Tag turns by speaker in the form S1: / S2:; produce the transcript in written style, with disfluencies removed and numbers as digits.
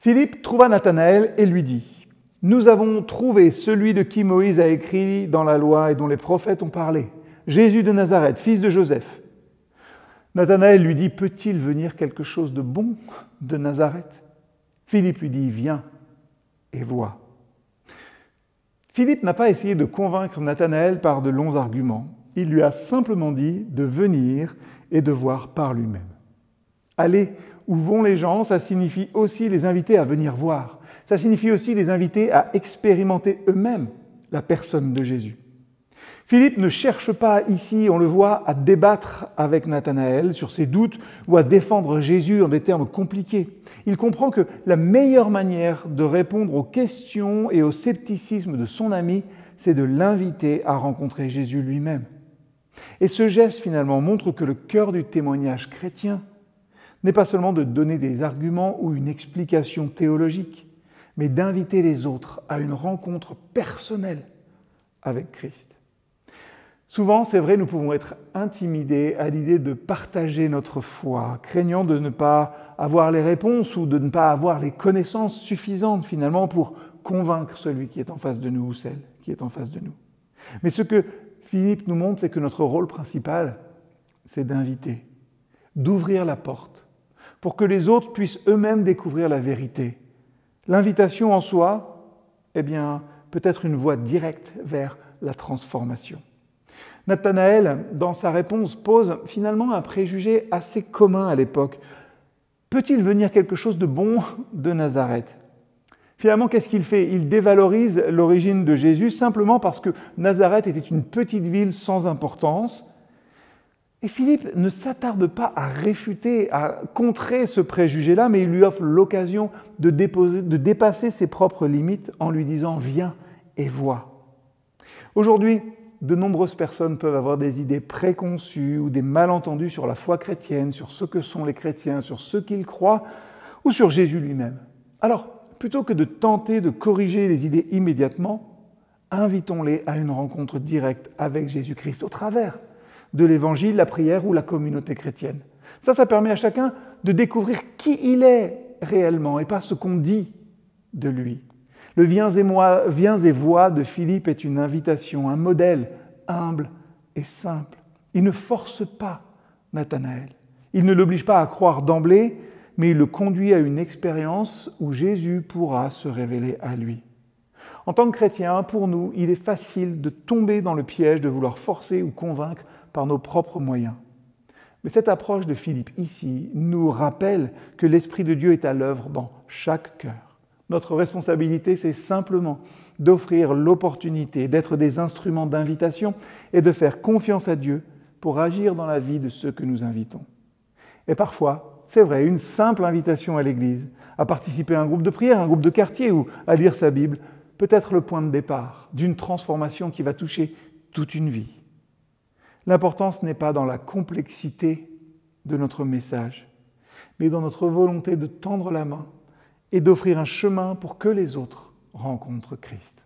S1: Philippe trouva Nathanaël et lui dit « Nous avons trouvé celui de qui Moïse a écrit dans la loi et dont les prophètes ont parlé, Jésus de Nazareth, fils de Joseph. » Nathanaël lui dit « Peut-il venir quelque chose de bon de Nazareth ?» Philippe lui dit « Viens et vois. » Philippe n'a pas essayé de convaincre Nathanaël par de longs arguments. Il lui a simplement dit de venir et de voir par lui-même. Aller où vont les gens, ça signifie aussi les inviter à venir voir. Ça signifie aussi les inviter à expérimenter eux-mêmes la personne de Jésus. Philippe ne cherche pas ici, on le voit, à débattre avec Nathanaël sur ses doutes ou à défendre Jésus en des termes compliqués. Il comprend que la meilleure manière de répondre aux questions et au scepticisme de son ami, c'est de l'inviter à rencontrer Jésus lui-même. Et ce geste, finalement, montre que le cœur du témoignage chrétien n'est pas seulement de donner des arguments ou une explication théologique, mais d'inviter les autres à une rencontre personnelle avec Christ. Souvent, c'est vrai, nous pouvons être intimidés à l'idée de partager notre foi, craignant de ne pas avoir les réponses ou de ne pas avoir les connaissances suffisantes finalement pour convaincre celui qui est en face de nous ou celle qui est en face de nous. Mais ce que Philippe nous montre, c'est que notre rôle principal, c'est d'inviter, d'ouvrir la porte pour que les autres puissent eux-mêmes découvrir la vérité. L'invitation en soi, peut être une voie directe vers la transformation. Nathanaël, dans sa réponse, pose finalement un préjugé assez commun à l'époque. Peut-il venir quelque chose de bon de Nazareth ? Finalement, qu'est-ce qu'il fait ? Il dévalorise l'origine de Jésus simplement parce que Nazareth était une petite ville sans importance. Et Philippe ne s'attarde pas à réfuter, à contrer ce préjugé-là, mais il lui offre l'occasion de dépasser ses propres limites en lui disant « Viens et vois ». Aujourd'hui, de nombreuses personnes peuvent avoir des idées préconçues ou des malentendus sur la foi chrétienne, sur ce que sont les chrétiens, sur ce qu'ils croient ou sur Jésus lui-même. Alors, plutôt que de tenter de corriger les idées immédiatement, invitons-les à une rencontre directe avec Jésus-Christ au travers de l'Évangile, la prière ou la communauté chrétienne. Ça permet à chacun de découvrir qui il est réellement et pas ce qu'on dit de lui. Le « viens et vois » de Philippe est une invitation, un modèle humble et simple. Il ne force pas Nathanaël. Il ne l'oblige pas à croire d'emblée, mais il le conduit à une expérience où Jésus pourra se révéler à lui. En tant que chrétien, pour nous, il est facile de tomber dans le piège de vouloir forcer ou convaincre par nos propres moyens. Mais cette approche de Philippe ici nous rappelle que l'Esprit de Dieu est à l'œuvre dans chaque cœur. Notre responsabilité, c'est simplement d'offrir l'opportunité d'être des instruments d'invitation et de faire confiance à Dieu pour agir dans la vie de ceux que nous invitons. Et parfois, c'est vrai, une simple invitation à l'Église, à participer à un groupe de prière, un groupe de quartier ou à lire sa Bible, peut être le point de départ d'une transformation qui va toucher toute une vie. L'importance n'est pas dans la complexité de notre message, mais dans notre volonté de tendre la main et d'offrir un chemin pour que les autres rencontrent Christ.